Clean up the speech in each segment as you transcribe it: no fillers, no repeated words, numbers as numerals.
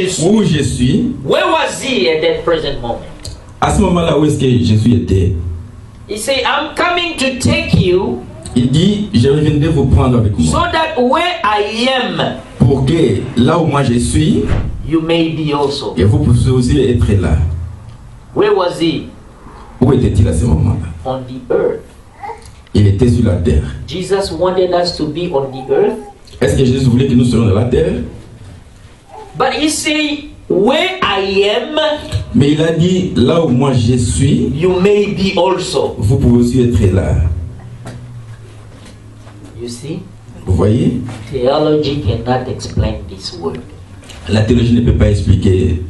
je suis. Où je suis. Where was he at that present moment? À ce moment-là, où est-ce que Jésus était? He said, I'm coming to take you. Il dit, je reviendrai vous prendre avec moi. So that where I am, pour que là où moi je suis, you may be also. Et vous pouvez aussi être là. Where was he? Où était-il à ce moment-là? On the earth. Il était sur la terre. Jesus wanted us to be on the earth. Est-ce que Jésus voulait que nous soyons dans la terre? But he said, where I am, mais il a dit, là où moi je suis, you may be also. Vous pouvez aussi être là. You see? Vous voyez? Theology cannot explain this word. La théologie ne peut pas expliquer.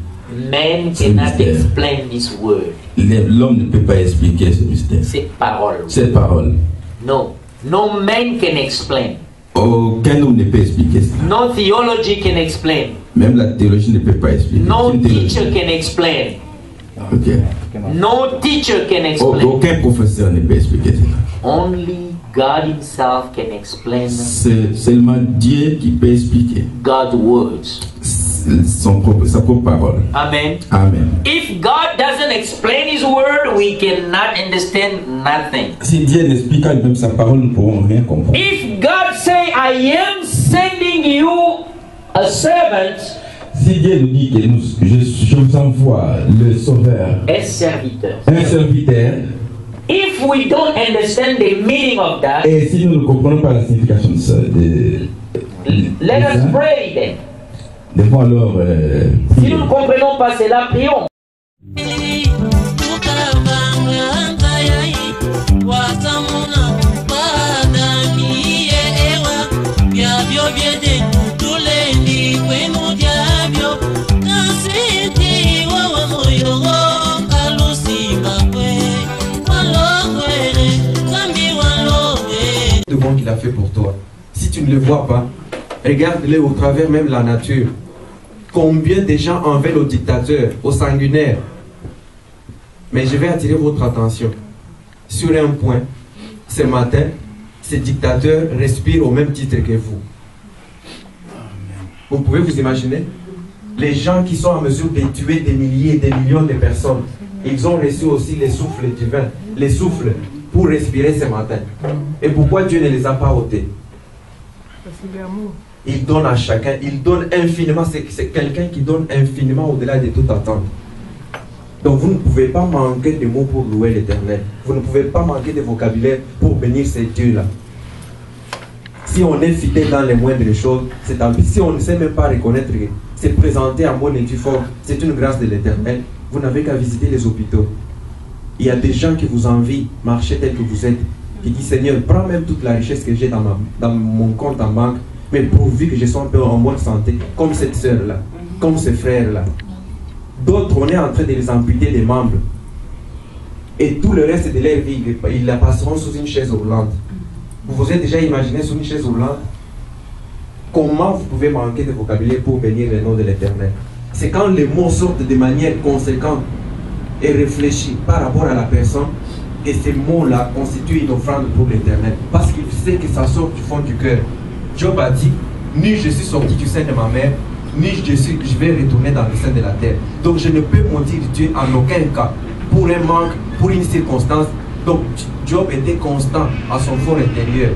Man cannot explain this word. L'homme ne peut pas expliquer ce mystère. Cette parole. Cette parole. No. No man can explain. Aucun homme ne peut expliquer ça. No theology can explain. Même la théologie ne peut pas expliquer. No teacher can explain. Okay. No teacher can explain. Aucun professeur ne peut expliquer ça. Only God himself can explain. C'est seulement Dieu qui peut expliquer. God's words. Sa propre parole. Amen. Amen. If God doesn't explain his word, we cannot understand nothing. Si Dieu n'explique pas même sa parole, nous ne pourrons rien comprendre. If God say, I am sending you a servant, si Dieu nous dit que je vous envoie le sauveur, un serviteur. Un serviteur. If we don't understand the meaning of that, et si nous ne comprenons pas la signification de ça, let us pray then. Devons alors si nous ne comprenons pas cela, prions. Qu'il a fait pour toi. Si tu ne le vois pas, regarde-le au travers même la nature. Combien de gens en veulent au dictateur, au sanguinaire. Mais je vais attirer votre attention sur un point. Ce matin, ces dictateurs respirent au même titre que vous. Vous pouvez vous imaginer? Les gens qui sont en mesure de tuer des milliers et des millions de personnes, ils ont reçu aussi les souffles divins, les souffles pour respirer ce matin. Et pourquoi Dieu ne les a pas ôtés? Il donne à chacun, il donne infiniment, c'est quelqu'un qui donne infiniment au-delà de toute attente. Donc vous ne pouvez pas manquer de mots pour louer l'Éternel. Vous ne pouvez pas manquer de vocabulaire pour bénir ces dieux-là. Si on est fidèle dans les moindres choses, c'est tant pis. Si on ne sait même pas reconnaître que c'est présenté en bonne et due forme, c'est une grâce de l'Éternel, vous n'avez qu'à visiter les hôpitaux. Il y a des gens qui vous envient marcher tel que vous êtes, qui disent Seigneur, prends même toute la richesse que j'ai dans mon compte en banque, mais pourvu que je sois un peu en bonne santé, comme cette sœur-là, comme ce frère-là. D'autres, on est en train de les amputer des membres. Et tout le reste de leur vie, ils la passeront sous une chaise roulante. Vous vous êtes déjà imaginé sous une chaise roulante? Comment vous pouvez manquer de vocabulaire pour bénir le nom de l'Éternel? C'est quand les mots sortent de manière conséquente et réfléchis par rapport à la personne, et ces mots-là constituent une offrande pour l'Éternel, parce qu'il sait que ça sort du fond du cœur. Job a dit, ni je suis sorti du sein de ma mère, ni je vais retourner dans le sein de la terre. Donc je ne peux maudire Dieu en aucun cas, pour un manque, pour une circonstance. Donc Job était constant à son fort intérieur.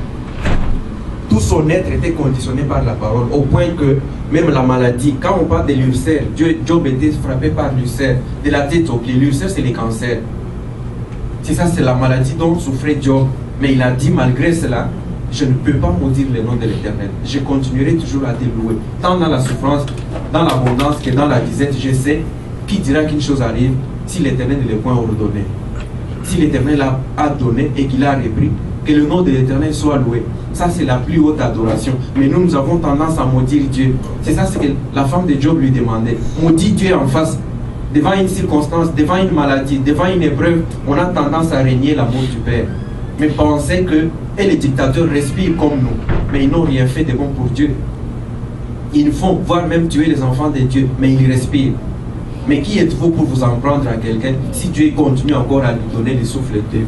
Tout son être était conditionné par la parole, au point que même la maladie, quand on parle de l'ulcère, Job était frappé par l'ulcère, de la tête aux pieds. L'ulcère, c'est les cancers. C'est ça, c'est la maladie dont souffrait Job. Mais il a dit, malgré cela, je ne peux pas maudire le nom de l'Éternel. Je continuerai toujours à te louer. Tant dans la souffrance, dans l'abondance que dans la disette, je sais qui dira qu'une chose arrive si l'Éternel ne l'est point ordonné. Si l'Éternel a donné et qu'il a repris, que le nom de l'Éternel soit loué. Ça, c'est la plus haute adoration. Mais nous avons tendance à maudire Dieu. C'est ça ce que la femme de Job lui demandait. Maudit Dieu en face. Devant une circonstance, devant une maladie, devant une épreuve, on a tendance à régner l'amour du Père. Mais pensez que les dictateurs respirent comme nous. Mais ils n'ont rien fait de bon pour Dieu. Ils font, voire même tuer les enfants de Dieu, mais ils respirent. Mais qui êtes-vous pour vous en prendre à quelqu'un si Dieu continue encore à lui donner le souffle de vie?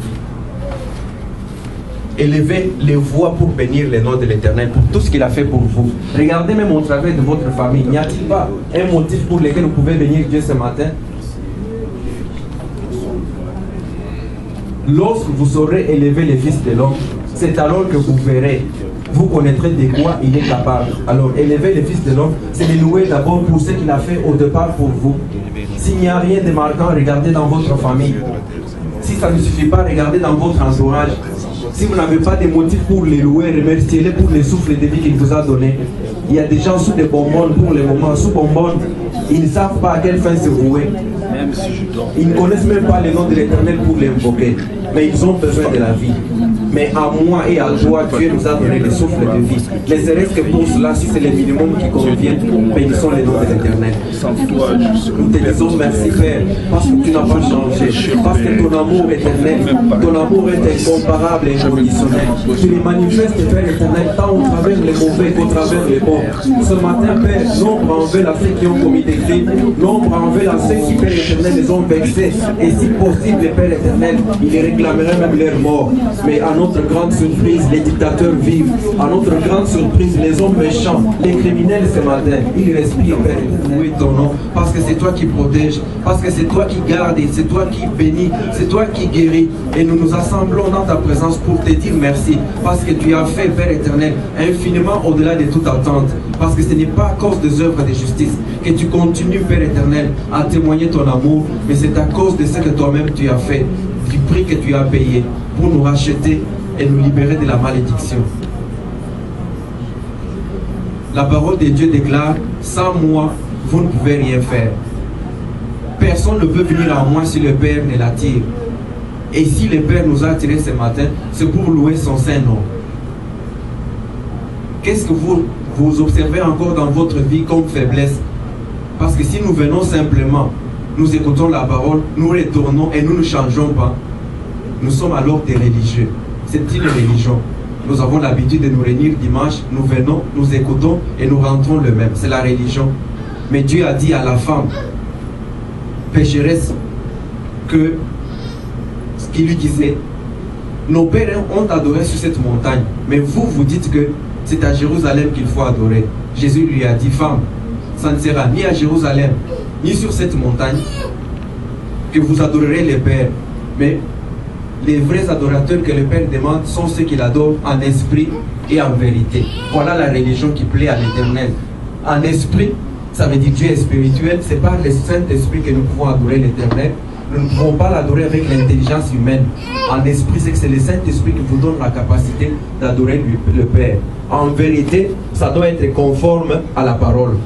élevez les voix pour bénir le nom de l'Éternel, pour tout ce qu'il a fait pour vous. Regardez même au travers de votre famille. N'y a-t-il pas un motif pour lequel vous pouvez bénir Dieu ce matin? Lorsque vous saurez élever les fils de l'homme, c'est alors que vous verrez, vous connaîtrez de quoi il est capable. Alors, élever les fils de l'homme, c'est les louer d'abord pour ce qu'il a fait au départ pour vous. S'il n'y a rien de marquant, regardez dans votre famille. Si ça ne suffit pas, regardez dans votre entourage. Si vous n'avez pas de motifs pour les louer, remerciez-les pour les souffles de vie qu'il vous a donné. Il y a des gens sous des bonbons pour le moment, sous bonbons, ils ne savent pas à quelle fin se vouer. Ils ne connaissent même pas le nom de l'Éternel pour l'invoquer, mais ils ont besoin de la vie. Mais à moi et à toi, Dieu nous a donné le souffle de vie. Ne serait-ce que pour cela, si c'est le minimum qui convient, bénissons le nom de l'Éternel. Nous te disons merci, Père, parce que tu n'as pas changé, parce que ton amour est éternel, ton amour est incomparable et inconditionnel. Tu les manifestes, Père éternel, tant au travers les mauvais qu'au travers les bons. Ce matin, Père, nombre en veulent à ceux qui ont commis des crimes, nombre en veulent à ceux qui, Père éternel, les ont vexés. Et si possible, Père éternel, il les réclamerait même leur mort. Mais à notre grande surprise, les dictateurs vivent. À notre grande surprise, les hommes méchants, les criminels ce matin, ils respirent, Père éternel. Oui, ton nom, parce que c'est toi qui protèges, parce que c'est toi qui gardes, c'est toi qui bénis, c'est toi qui guéris. Et nous nous assemblons dans ta présence pour te dire merci, parce que tu as fait, Père éternel, infiniment au-delà de toute attente. Parce que ce n'est pas à cause des œuvres de justice que tu continues, Père éternel, à témoigner ton amour, mais c'est à cause de ce que toi-même tu as fait, du prix que tu as payé pour nous racheter et nous libérer de la malédiction. La parole de Dieu déclare, sans moi, vous ne pouvez rien faire. Personne ne peut venir à moi si le Père ne l'attire. Et si le Père nous a attirés ce matin, c'est pour louer son saint nom. Qu'est-ce que vous observez encore dans votre vie comme faiblesse? Parce que si nous venons simplement, nous écoutons la parole, nous retournons et nous ne changeons pas, nous sommes alors des religieux. C'est une religion. Nous avons l'habitude de nous réunir dimanche, nous venons, nous écoutons et nous rentrons le même. C'est la religion. Mais Dieu a dit à la femme pécheresse que ce qu'il lui disait, nos pères ont adoré sur cette montagne, mais vous, vous dites que c'est à Jérusalem qu'il faut adorer. Jésus lui a dit, femme, ça ne sera ni à Jérusalem, ni sur cette montagne que vous adorerez les pères, mais les vrais adorateurs que le Père demande sont ceux qui l'adorent en esprit et en vérité. Voilà la religion qui plaît à l'Éternel. En esprit, ça veut dire Dieu est spirituel, c'est par le Saint-Esprit que nous pouvons adorer l'Éternel. Nous ne pouvons pas l'adorer avec l'intelligence humaine. En esprit, c'est que c'est le Saint-Esprit qui vous donne la capacité d'adorer le Père. En vérité, ça doit être conforme à la parole.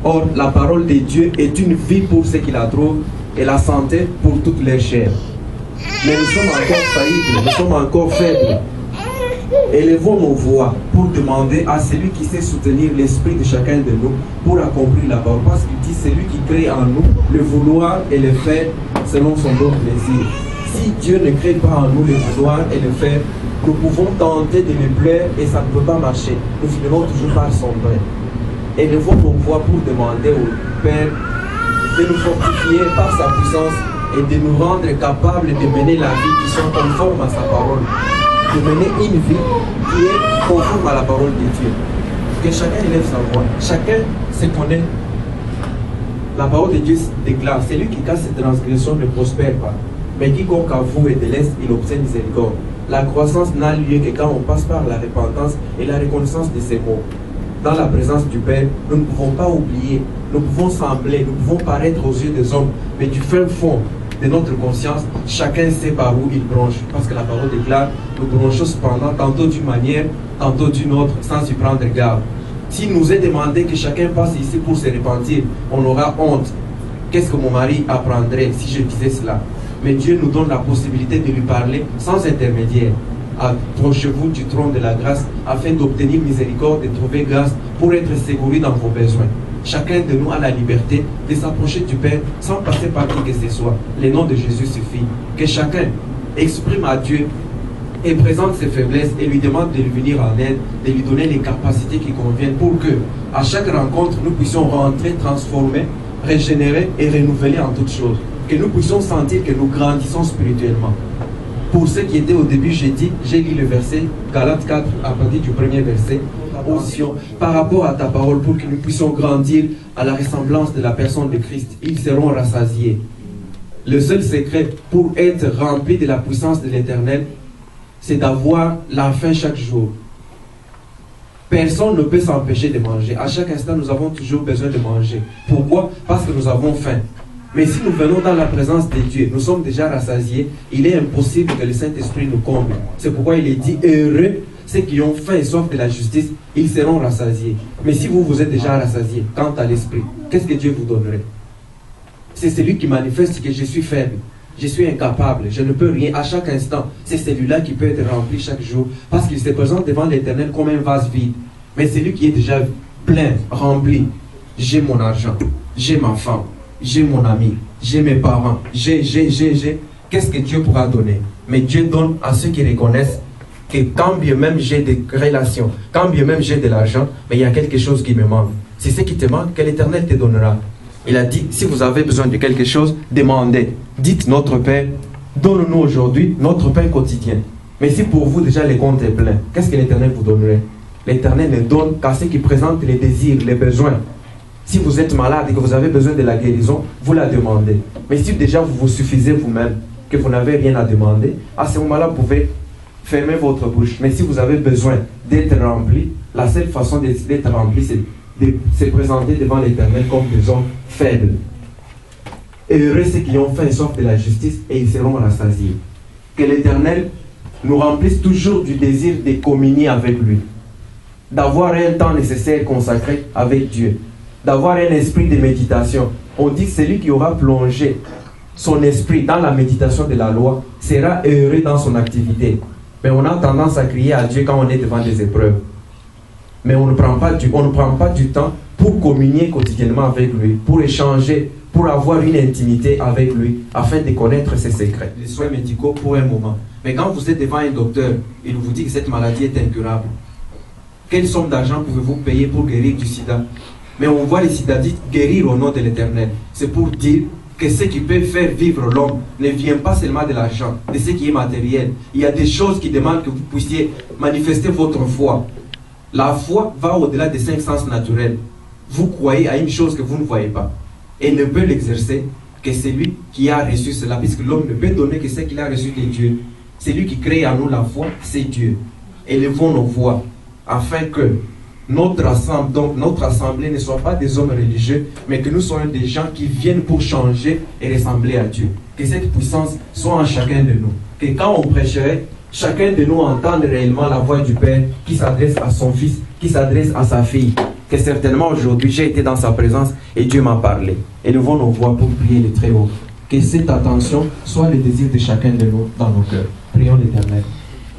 Or, la parole de Dieu est une vie pour ceux qui la trouvent et la santé pour toutes les chairs. Mais nous sommes encore faillibles, nous sommes encore faibles. Élevons nos voix pour demander à celui qui sait soutenir l'esprit de chacun de nous pour accomplir la parole. Parce qu'il dit, c'est lui qui crée en nous le vouloir et le faire selon son bon plaisir. Si Dieu ne crée pas en nous le vouloir et le faire, nous pouvons tenter de le plaire et ça ne peut pas marcher. Nous finirons toujours par sombrer. Élevons nos voix pour demander au Père de nous fortifier par sa puissance et de nous rendre capables de mener la vie qui soit conforme à sa parole. De mener une vie qui est conforme à la parole de Dieu. Que chacun élève sa voix. Chacun se connaît. La parole de Dieu déclare, celui qui casse ses transgressions ne prospère pas. Mais quiconque avoue et délaisse, il obtient miséricorde. La croissance n'a lieu que quand on passe par la repentance et la reconnaissance de ses mots. Dans la présence du Père, nous ne pouvons pas oublier, nous pouvons sembler, nous pouvons paraître aux yeux des hommes, mais du fin fond de notre conscience, chacun sait par où il bronche. Parce que la parole déclare, nous bronchons cependant tantôt d'une manière, tantôt d'une autre, sans y prendre garde. S'il nous est demandé que chacun passe ici pour se repentir, on aura honte. Qu'est-ce que mon mari apprendrait si je disais cela? Mais Dieu nous donne la possibilité de lui parler sans intermédiaire. Approchez-vous du trône de la grâce afin d'obtenir miséricorde et de trouver grâce pour être secouru dans vos besoins. Chacun de nous a la liberté de s'approcher du Père sans passer par qui que ce soit. Le nom de Jésus suffit. Que chacun exprime à Dieu et présente ses faiblesses et lui demande de lui venir en aide, de lui donner les capacités qui conviennent pour que, à chaque rencontre, nous puissions rentrer, transformer, régénérer et renouveler en toutes choses. Que nous puissions sentir que nous grandissons spirituellement. Pour ceux qui étaient au début, j'ai lu le verset, Galates 4, à partir du premier verset, par rapport à ta parole, pour que nous puissions grandir à la ressemblance de la personne de Christ. Ils seront rassasiés. Le seul secret pour être rempli de la puissance de l'Éternel, c'est d'avoir la faim chaque jour. Personne ne peut s'empêcher de manger. À chaque instant, nous avons toujours besoin de manger. Pourquoi? Parce que nous avons faim. Mais si nous venons dans la présence de Dieu, nous sommes déjà rassasiés, il est impossible que le Saint-Esprit nous comble. C'est pourquoi il est dit, heureux ceux qui ont faim et soif de la justice, ils seront rassasiés. Mais si vous êtes déjà rassasiés, quant à l'Esprit, qu'est-ce que Dieu vous donnerait? C'est celui qui manifeste que je suis faible, je suis incapable, je ne peux rien à chaque instant. C'est celui-là qui peut être rempli chaque jour, parce qu'il se présente devant l'Éternel comme un vase vide. Mais celui qui est déjà plein, rempli, j'ai mon argent, j'ai ma femme, j'ai mon ami, j'ai mes parents, j'ai. Qu'est-ce que Dieu pourra donner? Mais Dieu donne à ceux qui reconnaissent que quand bien même j'ai des relations, quand bien même j'ai de l'argent, mais il y a quelque chose qui me manque. C'est ce qui te manque que l'Éternel te donnera. Il a dit, si vous avez besoin de quelque chose, demandez. Dites, notre Père, donne-nous aujourd'hui notre pain quotidien. Mais si pour vous déjà les comptes est plein, qu'est-ce que l'Éternel vous donnerait? L'Éternel ne donne qu'à ceux qui présentent les désirs, les besoins. Si vous êtes malade et que vous avez besoin de la guérison, vous la demandez. Mais si déjà vous vous suffisez vous-même, que vous n'avez rien à demander, à ce moment-là, vous pouvez fermer votre bouche. Mais si vous avez besoin d'être rempli, la seule façon d'être rempli, c'est de se présenter devant l'Éternel comme des hommes faibles. Et heureux ceux qui ont faim et soif de la justice, et ils seront rassasiés. Que l'Éternel nous remplisse toujours du désir de communier avec lui, d'avoir un temps nécessaire consacré avec Dieu, d'avoir un esprit de méditation. On dit que celui qui aura plongé son esprit dans la méditation de la loi sera heureux dans son activité. Mais on a tendance à crier à Dieu quand on est devant des épreuves. Mais on ne prend pas du temps pour communier quotidiennement avec lui, pour échanger, pour avoir une intimité avec lui, afin de connaître ses secrets. Les soins médicaux pour un moment. Mais quand vous êtes devant un docteur, il vous dit que cette maladie est incurable. Quelle somme d'argent pouvez-vous payer pour guérir du sida? Mais on voit les sidadites guérir au nom de l'Éternel. C'est pour dire que ce qui peut faire vivre l'homme ne vient pas seulement de l'argent, de ce qui est matériel. Il y a des choses qui demandent que vous puissiez manifester votre foi. La foi va au-delà des 5 sens naturels. Vous croyez à une chose que vous ne voyez pas. Et ne peut l'exercer que celui qui a reçu cela, puisque l'homme ne peut donner que ce qu'il a reçu de Dieu. Celui qui crée en nous la foi, c'est Dieu. Élevons nos voix, afin que notre assemblée ne soit pas des hommes religieux, mais que nous soyons des gens qui viennent pour changer et ressembler à Dieu. Que cette puissance soit en chacun de nous. Que quand on prêcherait, chacun de nous entende réellement la voix du Père qui s'adresse à son fils, qui s'adresse à sa fille. Que certainement aujourd'hui j'ai été dans sa présence et Dieu m'a parlé. Élevons nos voix pour prier le Très-Haut. Que cette attention soit le désir de chacun de nous dans nos cœurs. Prions l'Éternel.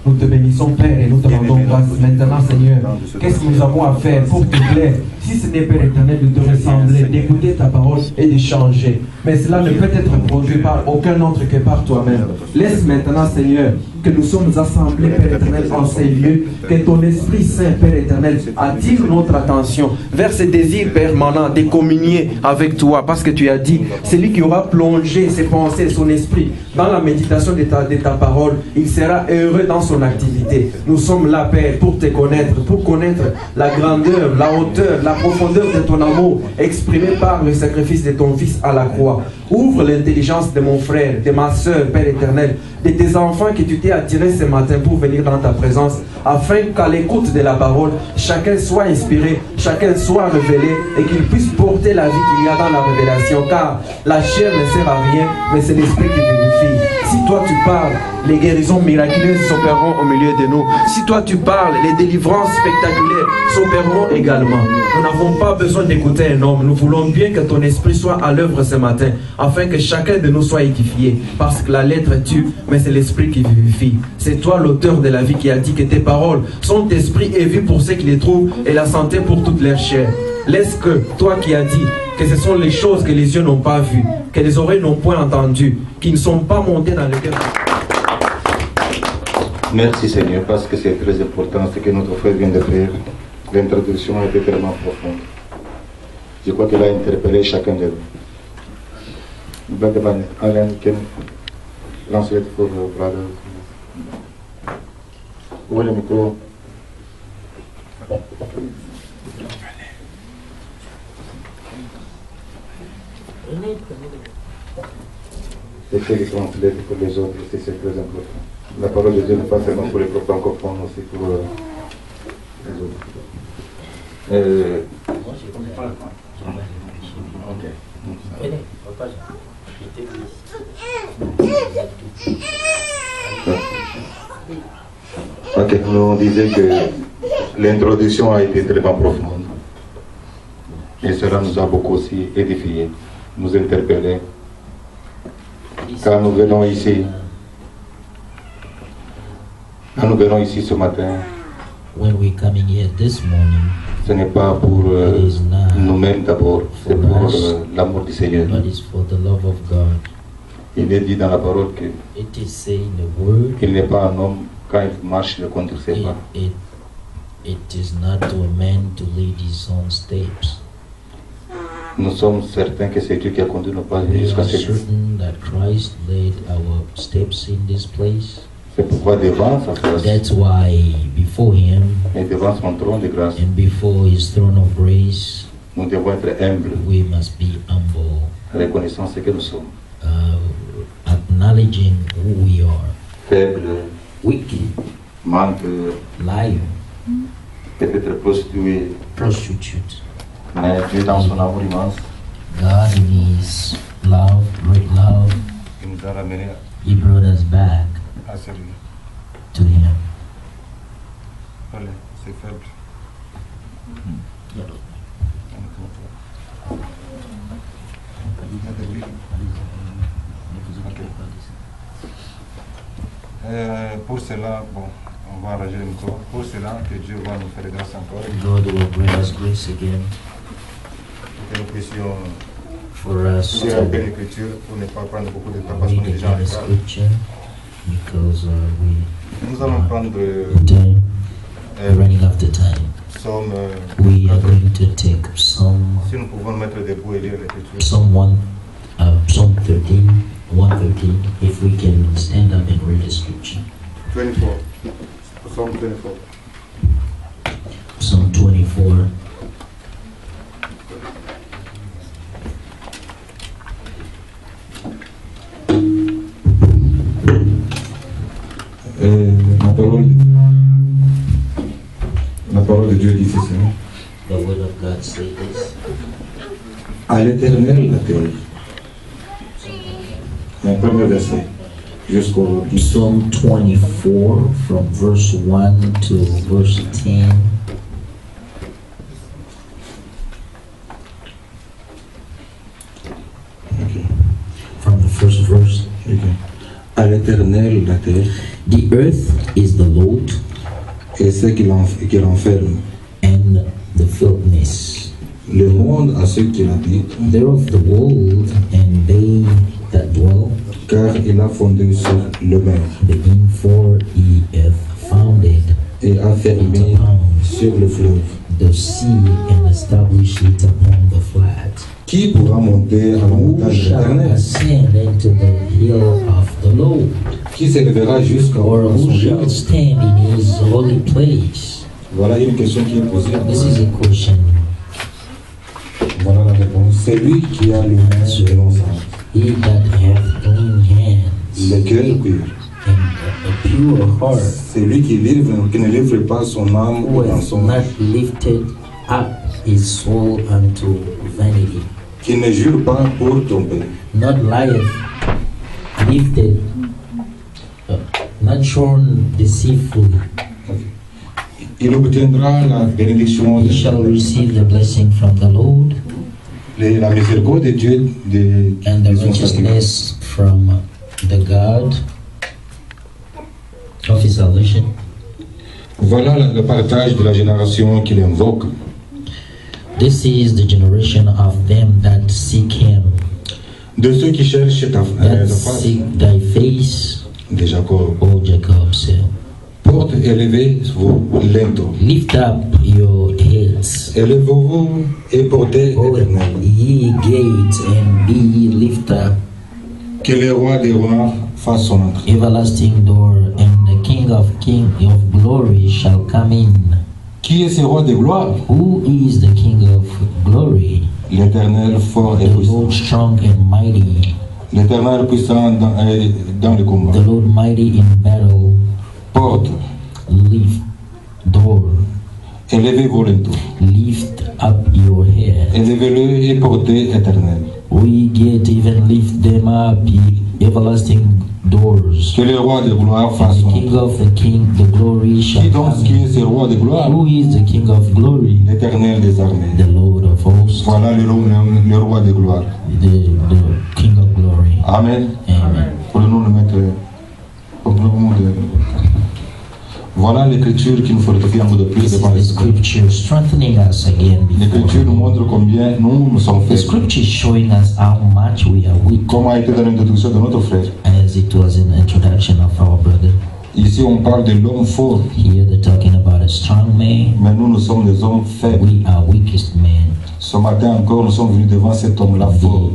Nous te bénissons, Père, et nous te rendons grâce. Maintenant, Seigneur, qu'est-ce que nous avons à faire pour te plaire, si ce n'est, Père éternel, de te ressembler, d'écouter ta parole et de changer. Mais cela ne peut être produit par aucun autre que par toi-même. Laisse maintenant, Seigneur, que nous sommes assemblés, Père éternel, en ces lieux, que ton Esprit Saint, Père éternel, attire notre attention vers ce désir permanent de communier avec toi, parce que tu as dit, celui qui aura plongé ses pensées, son esprit dans la méditation de ta parole, il sera heureux dans son activité. Nous sommes là, Père, pour te connaître, pour connaître la grandeur, la hauteur, la profondeur de ton amour, exprimé par le sacrifice de ton Fils à la croix. Ouvre l'intelligence de mon frère, de ma soeur, Père éternel, de tes enfants que tu t'es attirés ce matin pour venir dans ta présence, afin qu'à l'écoute de la parole, chacun soit inspiré, chacun soit révélé, et qu'il puisse porter la vie qu'il y a dans la révélation, car la chair ne sert à rien, mais c'est l'esprit qui vivifie. Si toi tu parles, les guérisons miraculeuses s'opéreront au milieu de nous. Si toi tu parles, les délivrances spectaculaires s'opéreront également. Nous n'avons pas besoin d'écouter un homme. Nous voulons bien que ton esprit soit à l'œuvre ce matin, afin que chacun de nous soit édifié. Parce que la lettre tue, mais c'est l'esprit qui vivifie. C'est toi l'auteur de la vie qui a dit que tes paroles sont esprit et vie pour ceux qui les trouvent et la santé pour toute leur chair. Laisse que, toi qui as dit que ce sont les choses que les yeux n'ont pas vues, que les oreilles n'ont point entendues, qui ne sont pas montées dans le cœur. Merci Seigneur, parce que c'est très important ce que notre frère vient de faire. L'introduction a été tellement profonde. Je crois qu'elle a interpellé chacun de nous. Brother Alain, can translate for brother? Ouvrez le micro. Essayez de transmettre pour les autres, c'est très important. La parole de Dieu n'est pas seulement pour les francophones, aussi pour les autres. Ok, on disait que l'introduction a été très profonde. Et cela nous a beaucoup aussi édifié, nous interpellé. Quand nous venons ici ce matin, When we're coming here this morning, ce n'est pas pour nous-mêmes d'abord, c'est pour l'amour du Seigneur. but it's for the love of God. Il est dit dans la parole It is saying the word. qu'il n'est pas un homme quand il marche le conduire ses pas. It is not to a man to lead his own steps. Nous sommes certains que c'est Dieu qui a conduit nos pas We jusqu'à are cette place. certain that Christ led our steps in this place. C'est pourquoi devant sa face That's why before him et devant son trône de grâce, and before his throne of grace, nous devons être humbles, we must be humble, reconnaissant ce que nous sommes, acknowledging who we are. faibles, Weak, menteurs, liar, peut-être prostitués, prostitute. mais Dieu dans son amour immense, God in his love, great love, il nous a ramenés he brought us back à servir. to him. Allez, c'est faible. Pour cela, bon, on va arranger le micro. Pour cela, que Dieu va nous faire grâce encore, Lord will bring us grace again pour que nous puissions for us lire un peu to l'écriture pour ne pas prendre beaucoup de temps parce qu'on read est déjà en again the retard. scripture because Nous allons prendre we're running out of time. Psaume, We are going to take Psalm si nous pouvons nous mettre debout et lire l'écriture. Psalm 113, if we can stand up and read the scripture. 24. Psalm 24. Psalm 24. La parole de Dieu dit ceci. The word of God says this. À l'Éternel la terre. Le premier verset jusqu'au 10. Psalm 24 from verse 1 to verse 10. Okay. From the first verse. Okay. À l'Éternel la terre The earth is the Lord et ce qui l'enferme, and the filthiness le monde à ceux qui l'habitent, thereof, the world and they that dwell car il a fondé sur le mer therein, for he hath founded et a fermé sur le fleuve. the sea and established it upon the flat. Qui pourra monter à la Who montagne de shall l'Éternel? ascend into the hill of the Lord? Qui s'élèvera jusqu'au Or son who shall Dieu? stand in his holy place? Voilà une question qui est posée. This is a question. Voilà la réponse. C'est lui qui a le nom He that hath clean hands le cœur pur. and a pure heart, C'est lui qui ne livre pas son âme who au hath mensonge, not lifted up his soul unto vanity, qui ne jure pas pour tromper, not lieth lifted, not shorn deceitfully. il obtiendra la bénédiction He de shall receive the blessing from the Lord la miséricorde de Dieu and the de son châtiment. righteousness from the God of his salvation. Voilà le partage de la génération qu'il invoque. This is the generation of them that seek him, De ceux qui cherchent ta that face seek thy face, de Jacob. O Jacob. Say, Porte élevez vos linteaux. lift up your heads, Élevez-vous et portez O l'Éternel. ye gates, and be ye lift up, Que le roi des rois fasse son entrée. everlasting door, and the King King of glory shall come in. Qui est ce roi de gloire? Who is the King of glory? L'Éternel fort et The puissant. Lord strong and mighty. L'Éternel puissant dans le combat. The Lord mighty in battle. Porte, Lift door. élevez-vous le tout. Lift up your head. Élevez-le et portez éternel. We get even lift them up, ye everlasting doors. Que le roi de gloire And fasse the son King entrée. of the King, the glory shall Qui donc come qui in. est ce roi de gloire? Who is the King of glory? L'Éternel des armées. The Lord of hosts, Voilà le roi de gloire. the King of glory. Amen. Amen. Prenons le maître au moment de... Voilà l'écriture qui nous fortifie un peu de plus This devant is the l'Esprit. scripture strengthening us again L'écriture nous before. montre combien nous sommes The faibles. scripture is showing us how much we are weak, Comme a été dans l'introduction de notre frère. as it was in the introduction of our brother. Ici, on parle de l'homme fort, Here they're talking about a strong man. mais nous sommes des hommes faibles. We are weakest men. Ce matin encore, nous sommes venus devant cet homme-là fort,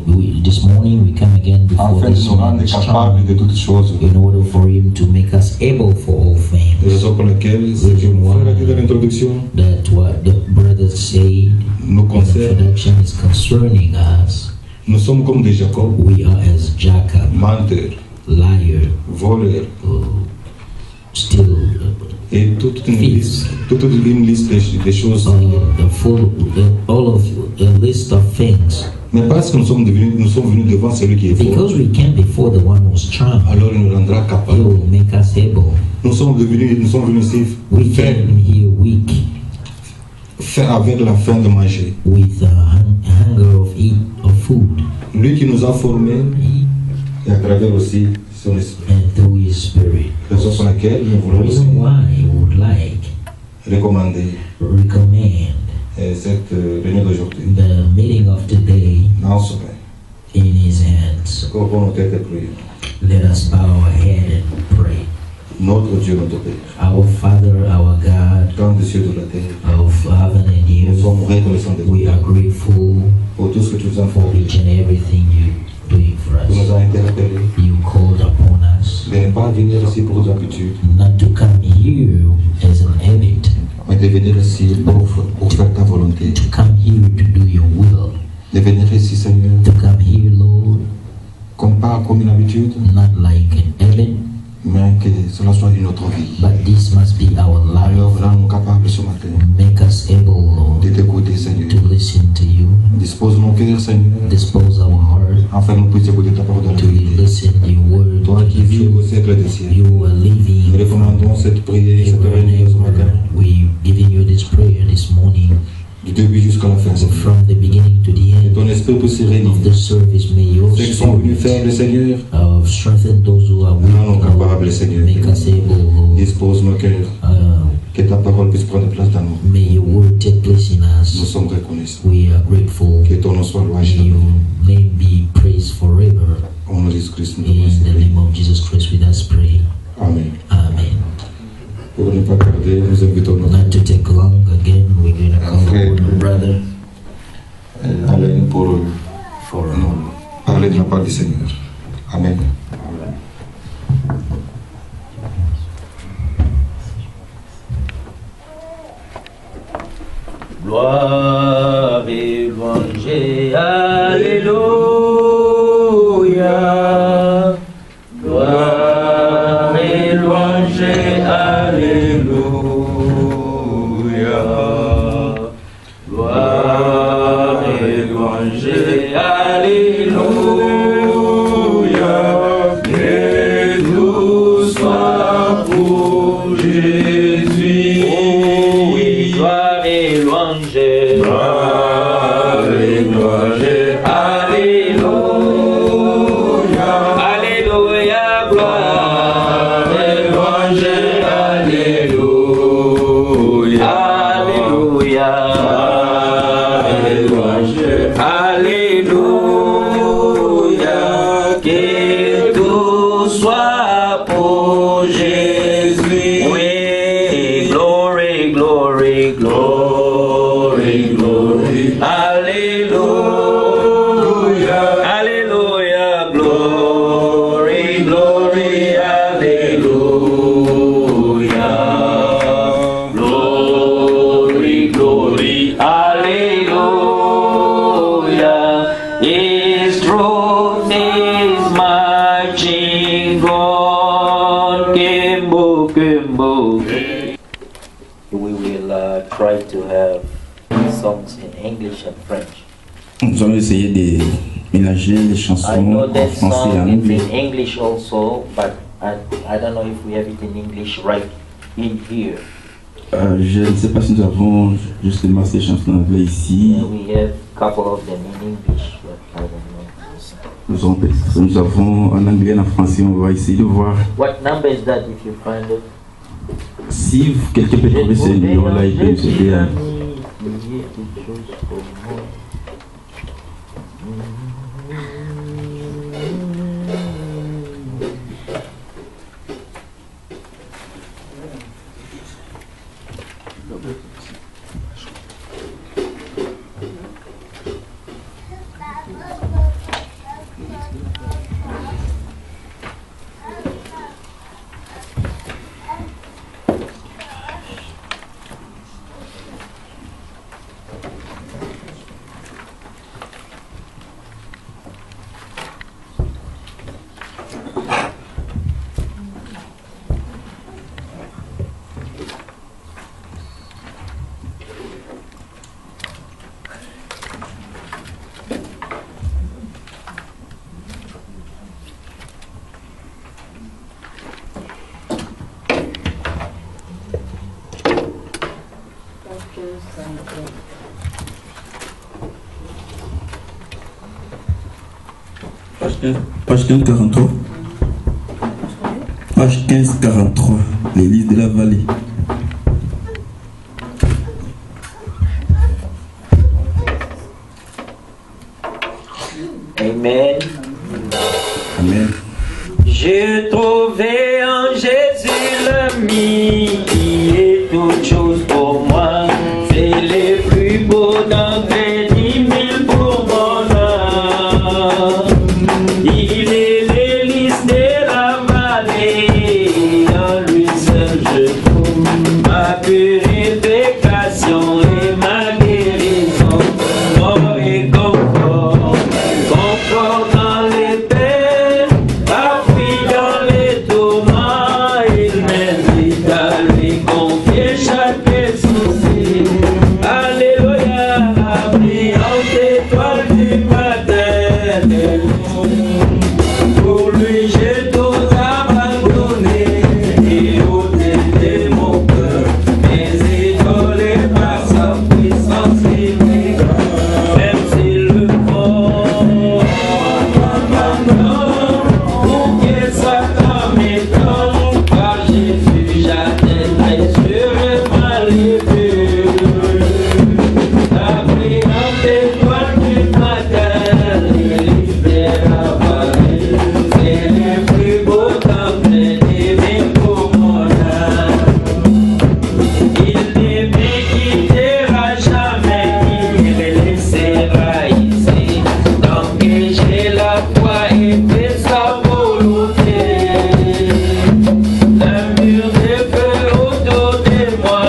This morning we come again before afin de this nous rendre man strong, capables de toutes choses. in order for him to make us able for all things. Raison pour laquelle, ce que mon frère a dit dans l'introduction, That what the brother said nous in the concerne. introduction is concerning us. Nous sommes comme des Jacob, We are as Jacob, menteurs, liar, voleurs, still et toute une liste des choses. all of a list of things. Mais parce que nous sommes venus devant celui qui est fort, Because we came before the one who's strong, alors il nous rendra he capables. will make us able. Nous sommes venus ici We faibles, came here weak, avec la faim de manger. with hunger of food, Lui qui nous a formés, et à travers aussi son esprit. and through his spirit. Raison pour laquelle nous The voulons aussi reason why we would like recommander recommend cette réunion d'aujourd'hui the meeting of today dans ce pain. in his hands. Couvrons nos têtes et prions. Let us bow our head and pray. Notre Dieu, notre Père, Our Father, our God, dans les cieux de la terre, of heaven and nous earth, sommes reconnaissants de we toi are grateful pour tout ce que tu nous as for fait. each and everything you're doing for Tu nous us. as interpellés You called upon us de ne pas venir ici pour d'habitude, not to come here as an habit, mais de venir ici pour faire ta volonté. to come here to do your will, De venir ici, Seigneur, to come here, Lord, pas comme une habitude, not like an habit, mais que cela soit une autre vie. but this must be our Alors, life. rends-nous capables ce matin Make us able, Lord, de t'écouter, Seigneur. to listen to you, Dispose nos cœurs, Seigneur, dispose our heart afin que nous puissions écouter ta parole dans la to vérité. listen to your word. Toi qui vis au siècle des siècles, You are living. nous recommandons cette prière, cette réunion ce matin, We giving you this prayer this morning, du début jusqu'à la fin, Seigneur. from the beginning to the Que end ton esprit puisse réunir of the service. May your ceux qui sont venus spirit faibles, Seigneur. strengthen those who are Rends-nous weak. capables, Seigneur. Make us able. Lord. Dispose nos cœurs, que ta parole puisse prendre place dans nous. May your word take place in Nous us. sommes reconnaissants. We are grateful. Que ton nom soit loué. May your name be praised forever. Au nom de Jésus-Christ, nous In avons the prié. name of Jesus Christ, we thus pray. Amen. Amen. Pour ne pas tarder, nous invitons notre Not to take long again, we're going to call Okay. on our brother Alain pour for nous parler de la part du Seigneur. Amen. gloire et louange, alléluia. Gloire et louange, alléluia. Gloire et louange, alléluia. Que tout soit pour Jésus. Oui, gloire et louange. Gloire et louange, try to have songs in English and French. Nous allons essayer de mélanger les chansons I know en that français et en song is anglais. in English also, but I don't know if we have it in English right in here. Je ne sais pas si nous avons justement ces chansons en anglais ici. Yeah, we have a couple of them in English, but I don't know. Nous avons en anglais et en français. On va essayer de voir What number is that if you find it? si quelqu'un peut trouver ce numéro-là. Il peut nous aider à... Page 1543. Page 1543. L'église de la vallée. Amen. Amen. J'ai trouvé en Jésus l'ami qui est toute chose pour moi. C'est le plus beau d'entre 10 000 pour mon âme. Il est l'hélice de la vallée. En lui seul je trouve ma purification et ma guérison. Mort et confort, confort dans les peines, appui dans les tourments. Il m'invite à lui confier chaque souci. Alléluia, brillante étoile du matin. Pour lui j'ai tout abandonné et ôté de mon cœur mes idoles et par sa puissance divine. Même s'il le faut, pour que Satan m'étonne, par Jésus j'atteindrai sûrement les buts. La brillante étoile du matin, l'élysée la vallée, c'est le plus beau temps divin pour mon âme. Il ne me quittera jamais, il me laissera ici, tant que j'ai la foi et fais sa volonté. Un mur de feu autour de moi,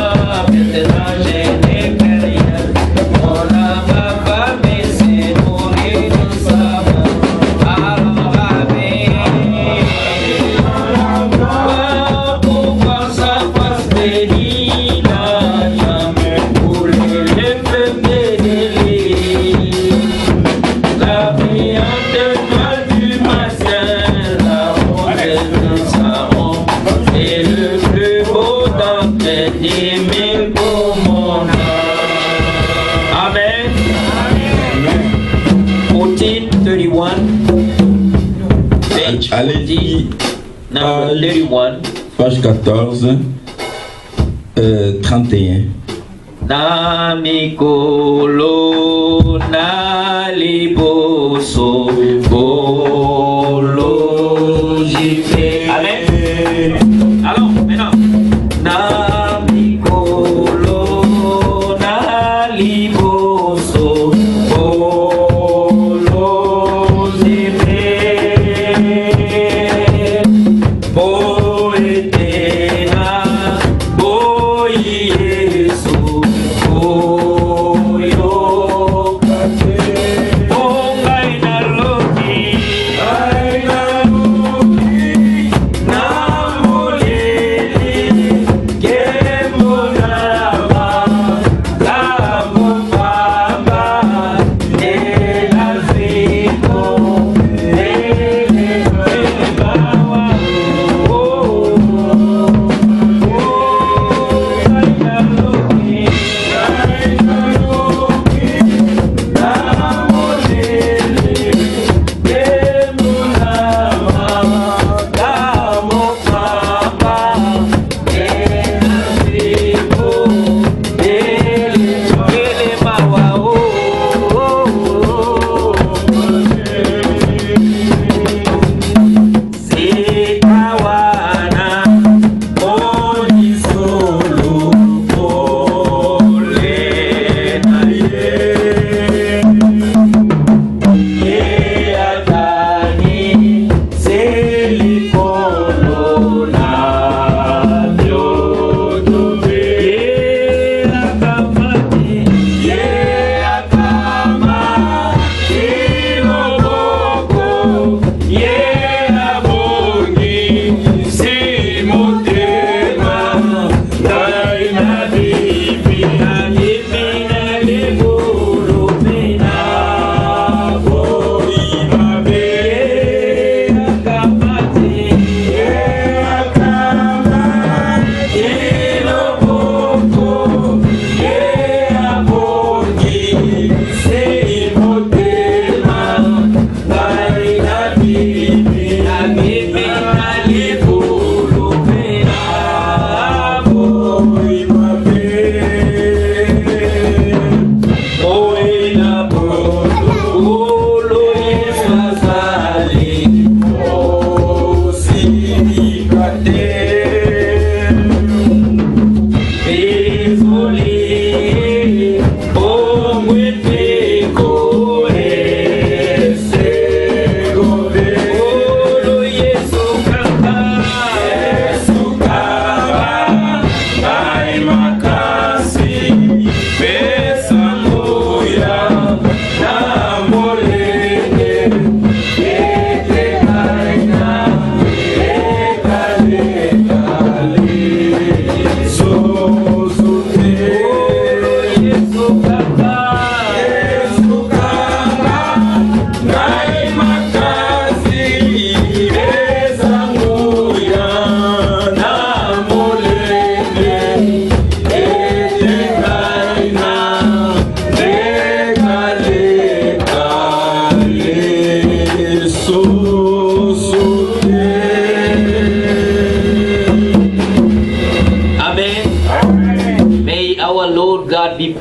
maintenant je n'ai plus rien. Mon âme va me se nourrir de sa main. Alors amen. Pour voir sa face bénie, n'a jamais coulé les feux bénis. La brillante étoile du matin, la rondelle de Saron, c'est le plus beau d'entre 10 000 pour mon âme. Amen. 1431. Page Allez-y. 14, number 31. Page 14. 31. Na mikolo na liboso bolo jipe. Amen. Allons, maintenant. Na mikolo na liboso bolo jipe. Boetena boyesu boyo ongai na loki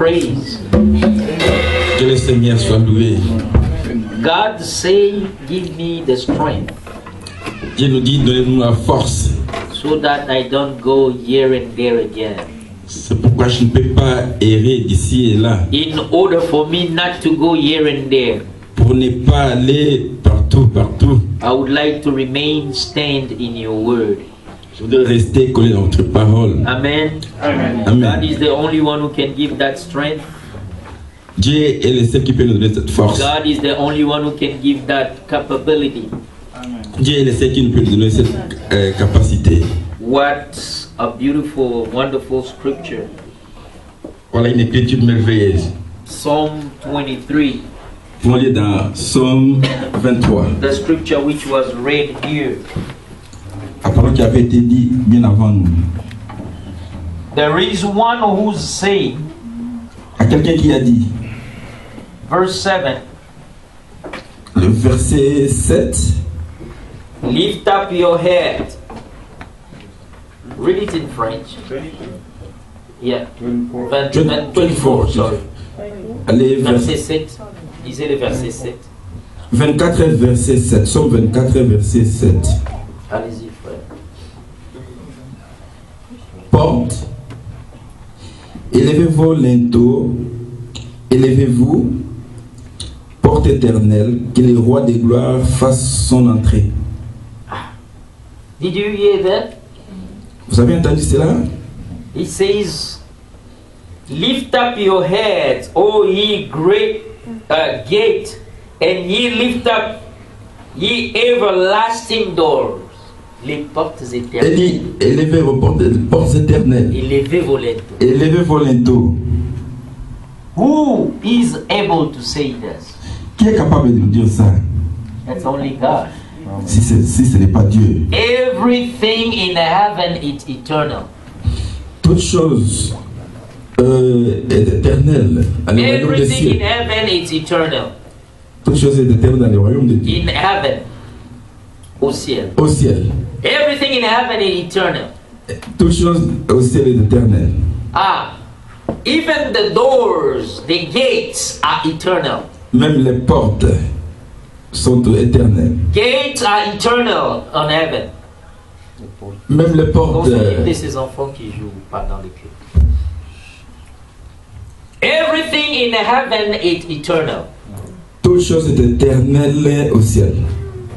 praise. Que le Seigneur soit loué. God say, give me the strength Dieu nous dit, donnez-nous la force. so that I don't go here and there again. C'est pourquoi je ne peux pas errer d'ici et là. In order for me not to go here and there, Pour ne pas aller partout, partout. I would like to remain stand in your word. Je voudrais rester collé dans votre parole. Amen. God Amen. is the only one who can give that strength. Dieu est le seul qui peut nous donner cette force. God is the only one who can give that capability. Dieu est le seul qui nous peut nous donner cette capacité. What a beautiful, wonderful scripture. Voilà une écriture merveilleuse. Psalm 23, On lit dans Psaume 23. the scripture which was read here. La parole qui avait été dite bien avant nous. There is one who's saying, À quelqu'un qui a dit, verse 7, le verset 7, lift up your head. Read it in French. Yeah. 24, sorry. allez, Verset 7. Lisez le verset 7. 24 verset 7. Psaume 24 verset 7. Allez-y, frère. Porte, élevez-vous linteaux, élevez-vous, porte éternelle, que le roi des gloires fasse son entrée. Did you hear that? Vous avez entendu cela? He says, lift up your heads, O ye great gate, and ye lift up ye everlasting doors. Les portes Il éternelles. dit, élevez vos portes éternelles, Élevez vos lettres. élevez vos linteaux. Who is able to say this? Qui est capable de nous dire ça? That's only God. Si ce n'est pas Dieu. Everything in heaven is eternal. Toute chose est éternelle dans le royaume des Everything in cieux. heaven is eternal. Toute chose est éternelle dans le royaume de Dieu. In heaven. Au ciel. Au ciel. Everything in heaven is eternal. Toute chose au ciel est éternelle. Ah. Even the doors, the gates are eternal. Même les portes sont éternelles. Gates are eternal on heaven. Même les portes. Don't forgive ces enfants qui jouent pendant le culte. Everything in heaven is eternal. Toute chose est éternelle au ciel.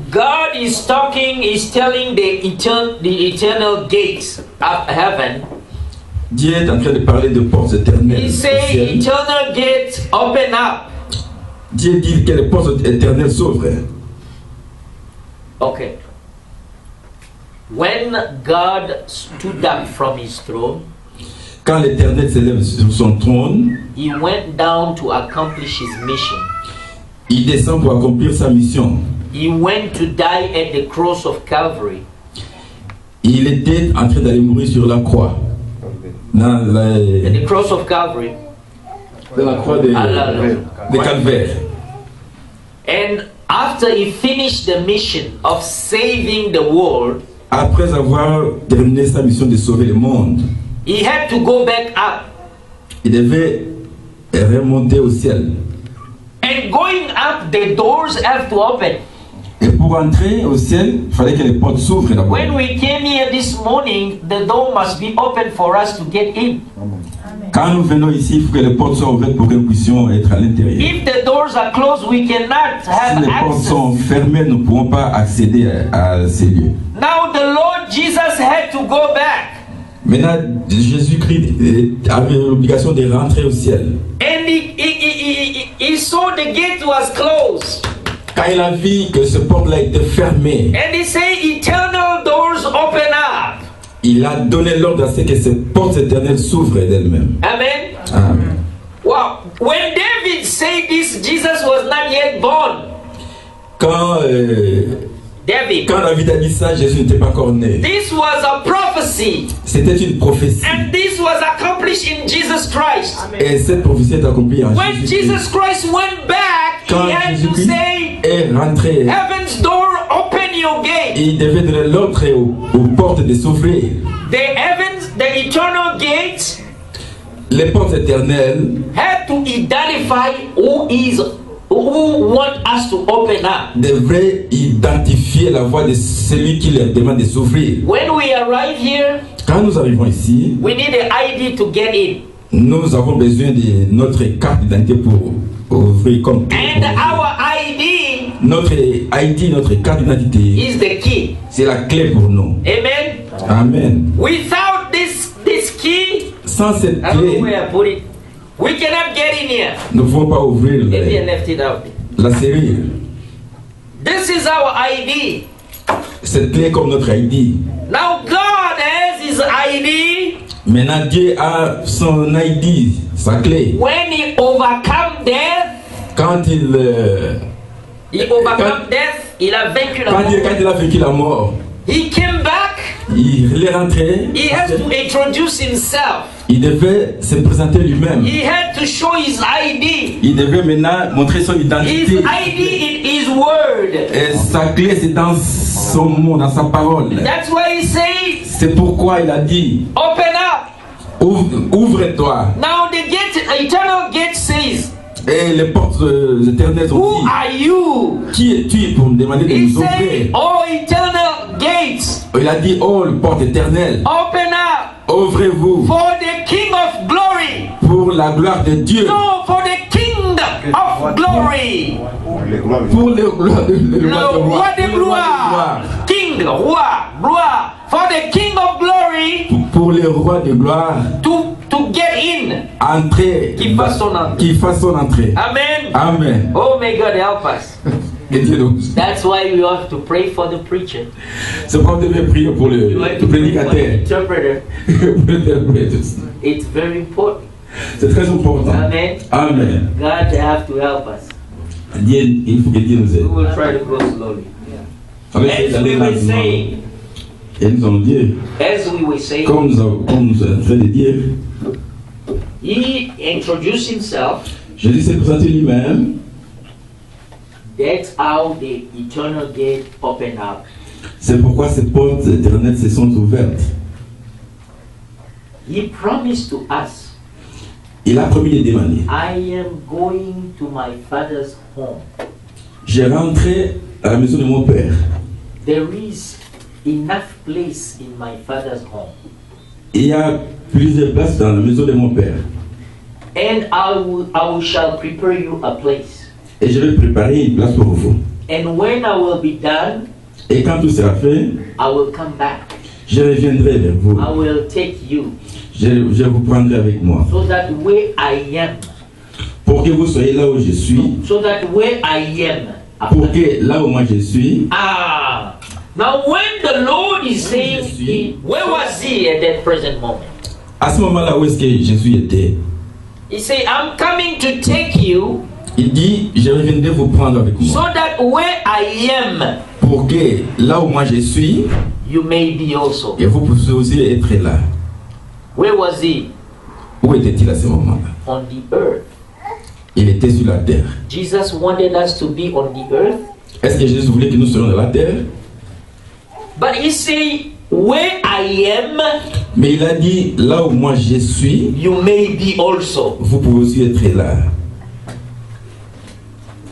God is talking, is telling the eternal gates of heaven. Dieu est en train de parler de portes éternelles He au say ciel. eternal gates open up. Dieu dit que les portes éternelles s'ouvrent. Okay. When God stood up from his throne, Quand l'Éternel s'élève sur son trône, he went down to accomplish his mission. il descend pour accomplir sa mission. He went to die at the cross of Calvary. Il était en train d'aller mourir sur la croix. Dans At the cross of Calvary. la croix de Calvaire. And after he finished the mission of saving the world, Après avoir terminé sa mission de sauver le monde, he had to go back up. il devait remonter au ciel. And going up, the doors have to open. Et pour entrer au ciel, il fallait que les portes s'ouvrent d'abord. When we came here this morning, the door must be open for us to get in. Quand nous venons ici, il faut que les portes soient ouvertes pour que nous puissions être à l'intérieur. If the doors are closed, we cannot Si have les portes access. sont fermées, nous ne pourrons pas accéder à ces lieux. Now the Lord Jesus had to go back. Maintenant, Jésus-Christ avait l'obligation de rentrer au ciel. And he saw the gate was closed. Quand il a vu que ce porte-là était fermé, And he said, eternal doors open up. il a donné l'ordre à ce que ces portes éternelles s'ouvrent d'elles-mêmes. Amen. Amen. Wow. When David said this, Jesus was not yet born. Quand David a dit ça, Jésus n'était pas encore né. This was a prophecy. C'était une prophétie. And this was accomplished in Jesus Christ. Et cette prophétie est accomplie en When Jésus-Christ. Jesus Christ went back, Quand he had to Jésus-Christ say, est rentré, heaven's door, open your gate. il devait donner l'ordre aux portes de s'ouvrir. The heavens, the eternal gates, les portes éternelles have to identify who want us to open up. devraient identifier la voix de celui qui leur demande de s'ouvrir. When we arrive here, Quand nous arrivons ici, we need an ID to get in. nous avons besoin de notre carte d'identité pour ouvrir comme And our ID notre ID, notre carte d'identité, is the key. c'est la clé pour nous. Amen. Amen. Without this key, Sans cette I don't know clé, where I put it. We cannot get in here. nous ne pouvons pas ouvrir Maybe I left it out. la serrure. This is our ID. Cette clé est comme notre ID. Now God has his ID. Maintenant, Dieu a son ID, sa clé. When he overcome death, Quand il death, il a vaincu la quand mort. il a vécu la mort, He came back. il est rentré. He has to introduce himself. Il devait se présenter lui-même. He had to show his ID. Il devait maintenant montrer son His identité. ID in his word. Et sa clé, c'est dans son mot, dans sa parole. That's why he says, C'est pourquoi il a dit, open up. ouvre-toi. Now the eternal gate says, Et les portes éternelles ont who dit, are you? qui es-tu pour me demander de He nous said, ouvrir? oh eternal gates, Il a dit, oh, les portes éternelles, open up ouvrez-vous for the King of glory. pour la gloire de Dieu. No, for the Kingdom of glory. Pour le roi Le roi de gloire. King, roi, gloire. For the King of glory Pour le roi de gloire, to get in. entrer, Qu'il fasse son entrée. qu'il fasse son entrée. Amen. Amen. Oh may God help us. Que Dieu nous. That's why we have to pray for the preacher. C'est pourquoi on devait prier pour You le have to pray for the prédicateur. interpreter. Pour l'interprète. It's very important. C'est très important. Amen. Amen. God have to help us. Dieu, il faut que Dieu nous aide. We will try to go slowly. On va essayer As d'aller we were lentement. saying, Et nous allons dire, comme nous sommes en train de dire, he introduced himself. Jésus s'est présenté lui-même. That's how the eternal gate opened up. C'est pourquoi ces portes éternelles se sont ouvertes. He promised to us, Il a promis de demander. I am going to my father's home. J'ai rentré à la maison de mon père. There is enough place in my father's home. Il y a plusieurs places dans la maison de mon père. And I shall prepare you a place. Et je vais préparer une place pour vous. And when I will be done, Et quand tout sera fait, I will come back. je reviendrai vers vous. I will take you Je vous prendrai avec moi. so that where I am, Pour que vous soyez là où je suis. so that where I am. Pour que là où moi je suis. Now when the Lord is saying, where was he at that present moment? À ce moment-là, où est-ce que Jésus était? He said, I'm coming to take you Il dit, je reviendrai vous prendre avec so moi. that where I am, Pour que là où moi je suis, you may be also. et vous puissiez aussi être là. Where was he? Où était-il à ce moment-là? On the earth. Il était sur la terre. Jesus wanted us to be on the earth, Est-ce que Jésus voulait que nous soyons dans la terre? but he said, where I am, Mais il a dit, là où moi je suis, you may be also. vous pouvez aussi être là.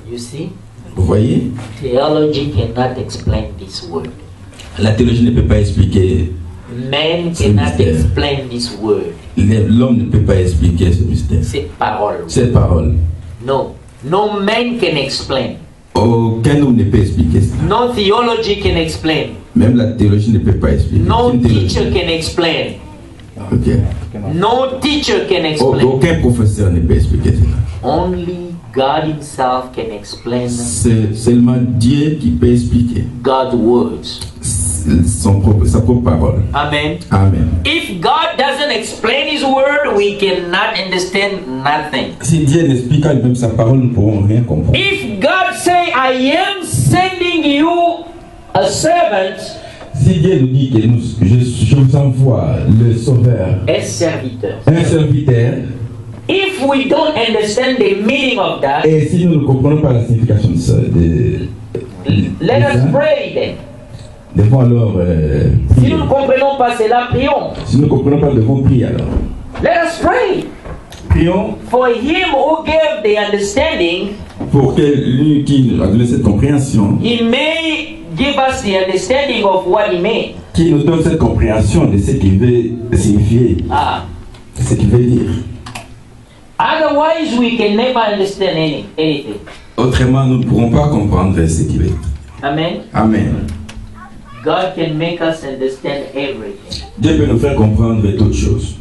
You see, Vous voyez? theology cannot explain this word. La théologie ne peut pas expliquer, Man C'est cannot mystère. explain this word. l'homme ne peut pas expliquer ce mystère. Cette parole. Cette parole. No. No man can explain. Aucun homme ne peut expliquer ça. No theology can explain. Même la théologie ne peut pas expliquer. No Aucune théologie. teacher can explain. Ok. No teacher can explain. Aucun professeur ne peut expliquer cela. Only God himself can explain C'est seulement Dieu qui peut expliquer God's words. sa propre parole. Amen. Amen. If God doesn't explain his word, we cannot understand nothing. Si Dieu n'explique pas lui-même sa parole, nous ne pourrons rien comprendre. If God say, I am sending you a servant, Si Dieu nous dit que je vous envoie le Sauveur, un serviteur. un serviteur, If we don't understand the meaning of that, et si nous ne comprenons pas la signification de ça, let us pray then. devons alors Si prier. nous ne comprenons pas cela, prions. Si nous ne comprenons pas, devons prier alors. Let us pray. Prions for him who gave the understanding. pour que lui qui a donné cette compréhension, He may give us the understanding of what he meant. qui nous donne cette compréhension de ce qu'il veut signifier, ce qu'il veut dire. Otherwise, we can never understand anything. Autrement, nous ne pourrons pas comprendre ce qu'il veut. Amen. Amen. God can make us understand everything. Dieu peut nous faire comprendre toutes choses.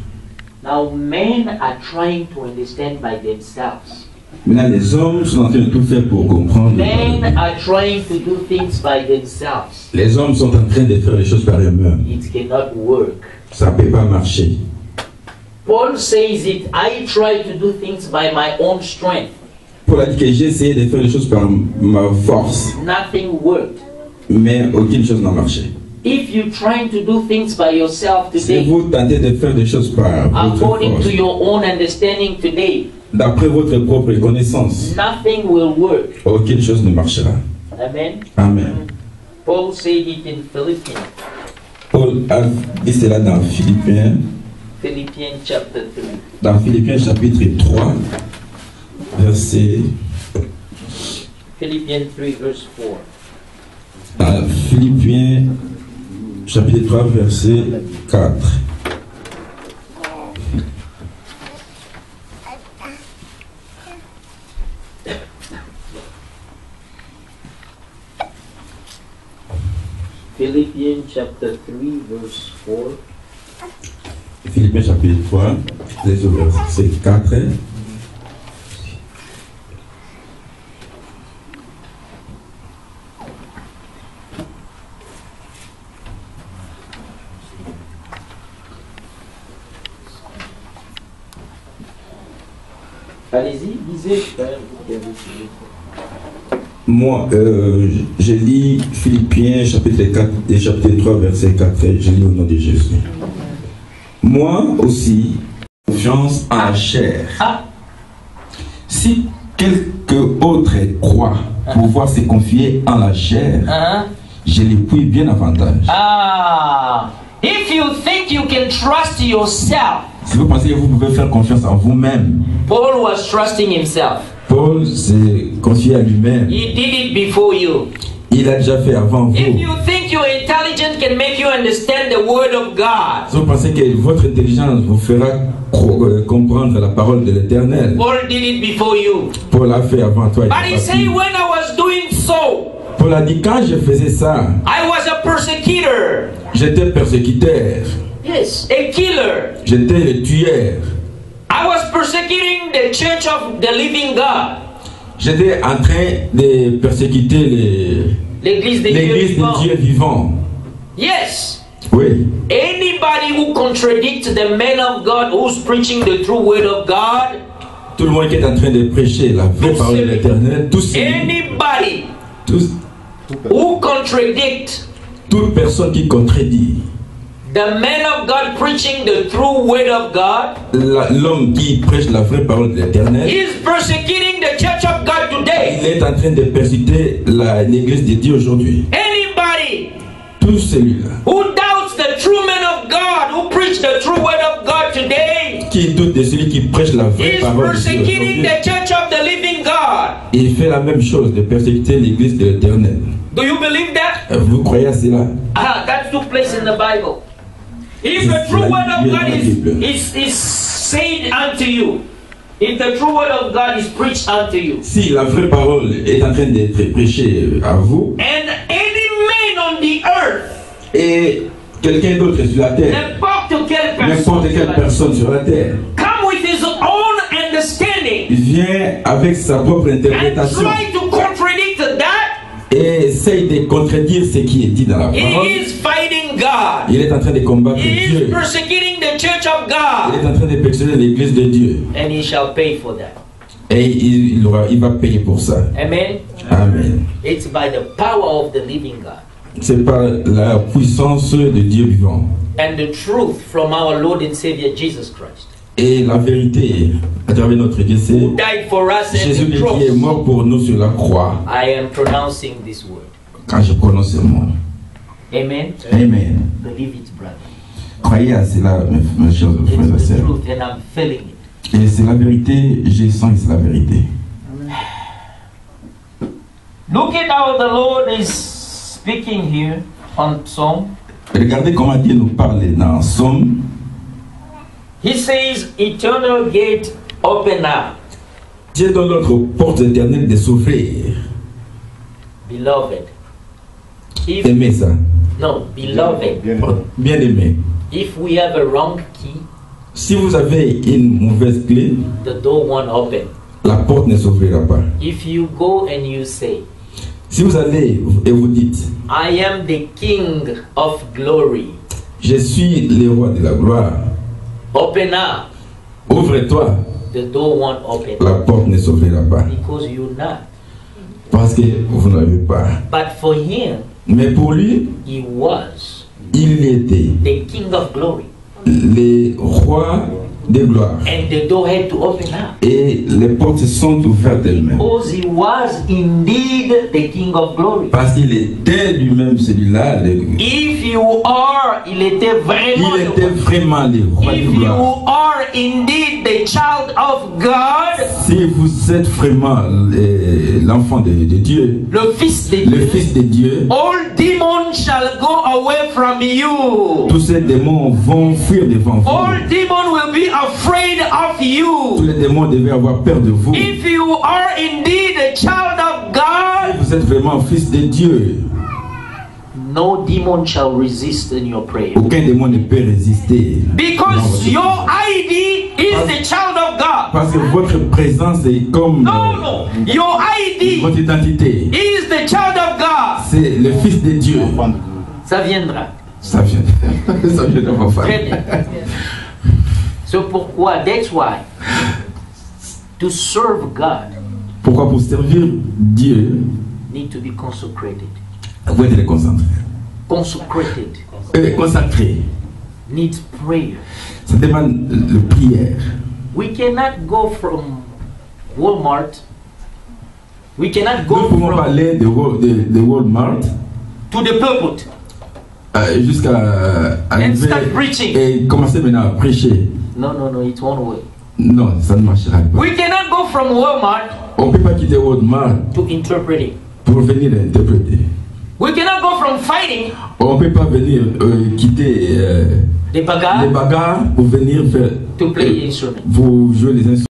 Now, men are trying to understand by themselves. Maintenant, les hommes sont en train de tout faire pour comprendre. Men are trying to do things by themselves. Les hommes sont en train de faire les choses par eux-mêmes. It cannot work. Ça ne peut pas marcher. Paul says it, I try to do things by my own strength. Paul a dit que j'ai essayé de faire les choses par ma force, Nothing worked. mais aucune chose n'a marché. If you're trying to do things by yourself Si today, vous tentez de faire des choses par votre according force, to your own understanding today, d'après votre propre connaissance, nothing will work. aucune chose ne marchera. Amen. Amen. Paul said it in Philippians. Paul a dit cela dans Philippiens Chapter 3. Dans Philippiens chapitre 3, verset... Philippians 3 verse 4. Dans Philippiens chapitre 3, verset 4. Philippians chapter 3 verse 4. Philippiens chapitre 3, verset 4. Allez-y, lisez. Moi, je lis Philippiens chapitre 4 et chapitre 3, verset 4. Je lis au nom de Jésus. Moi aussi, confiance en la chair. Si quelque autre croit pouvoir se confier en la chair, je l'appuie bien davantage. If you think you can trust yourself, Si vous pensez que vous pouvez faire confiance en vous-même, Paul was trusting himself. Paul s'est confié à lui-même. He did it before you. Il a déjà fait avant If vous. you think your intelligence can make you understand the word of God, Si vous pensez que votre intelligence vous fera comprendre la parole de l'Éternel, Paul did it before you. Paul a fait avant toi. But he said, when I was doing so, Paul a dit, quand je faisais ça, I was a persecutor. j'étais persécuteur, Yes, a killer. j'étais le tueur, I was persecuting the church of the living God. j'étais en train de persécuter L'église de Dieu l'église vivant. de Dieu vivant. Yes. Oui. Anybody who contradicts the man of God who's preaching the true word of God, Tout le monde qui est en train de prêcher la vraie Tous parole de ceux- l'Éternel, anybody who contradicts toute personne qui contredit the man of God preaching the true word of God l'homme qui prêche la vraie parole de l'Éternel, is persecuting the church of God il today. est en train de persécuter l'église de Dieu aujourd'hui. Anybody Tout celui-là who doubts the true man of God who preach the true word of God today qui doute de celui qui prêche la vraie is parole de Dieu persecuting aujourd'hui, the church of the living God. il fait la même chose de persécuter l'église de l'Éternel. Do you believe that? Vous croyez à cela? That took place in the Bible. If the true word of God is said unto you, if the true word of God is preached unto you, Si la vraie parole est en train d'être prêchée à vous, and any man on the earth, et quelqu'un d'autre sur la terre, n'importe quelle personne sur la terre, come with his own understanding vient avec sa propre and interprétation try to contradict that, et essaye de contredire ce qui est dit dans la parole, he is fighting God. il est en train de combattre He is Dieu. persecuting the church of Il God, est en train de persécuter l'église de Dieu. and he shall pay for that. Et il va payer pour ça. Amen. Amen. It's by the power of the living God C'est par la puissance de Dieu vivant. and the truth from our Lord and Savior Jesus Christ, Et la vérité, à travers notre Dieu, c'est who died for us and Jésus the qui est cross. mort pour nous sur la croix. I am pronouncing this word. Quand je prononce ce mot. Amen. Amen. Believe it, brother. Croyez à cela, mes chers frères et It's the sœurs. truth, and I'm feeling it. Et c'est la vérité, j'ai sens que c'est la vérité. Look at how the Lord is speaking here on Psalm. Regardez comment Dieu nous parle dans Somme. He says, eternal gate, open up. Dieu donne notre porte éternelle de s'ouvrir. Beloved. If, Aimez ça. no, beloved. Bien aimé. If we have a wrong key, Si vous avez une mauvaise clé, the door won't open. la porte ne s'ouvrira pas. If you go and you say, Si vous allez et vous dites, I am the King of glory, je suis le roi de la gloire, open up, ouvre-toi, the door won't open. la porte ne s'ouvrira pas. Because you're not. Parce que vous n'avez pas. But for him, Mais pour lui, he was il était the King of glory. le roi de gloire. And the door had to open up. Et les portes sont ouvertes elles-mêmes. Because he was indeed the King of glory. Parce qu'il était lui-même celui-là. If you are, il était vraiment Il le était roi. vraiment le roi de If gloire. you are indeed the child of God, Si vous êtes vraiment l'enfant de Dieu, le Fils de le Dieu, Fils de Dieu, all demons shall go away from you. tous ces démons vont fuir devant vous. All demons will be afraid of Tous you. les démons devaient avoir peur de vous. If you are indeed a child of God, Vous êtes vraiment fils de Dieu. no demon shall resist in your prayer. Aucun démon ne peut résister. Because your ID is the child of God. Parce que votre présence est comme No. Your ID votre identité. is the child of God. C'est le fils de Dieu. Ça viendra. Ça vient, ça vient de ma Très femme. bien. So pourquoi? That's why. To serve God, Pourquoi? Pour servir Dieu, need to be consecrated. vous êtes concentré. Consecrated Consacré. needs prayer. Ça demande la prière. We cannot go from Walmart. We cannot Nous go pouvons from parler de Walmart to the pulpit jusqu'à and arriver start preaching. et commencer maintenant à prêcher. No, it won't work. Non, ça ne marchera pas. We cannot go from Walmart On ne peut pas quitter Walmart to interpreting. pour venir interpréter. We cannot go from fighting On ne peut pas venir quitter the les bagarre bagarres pour venir faire to play instrument. pour jouer les instruments.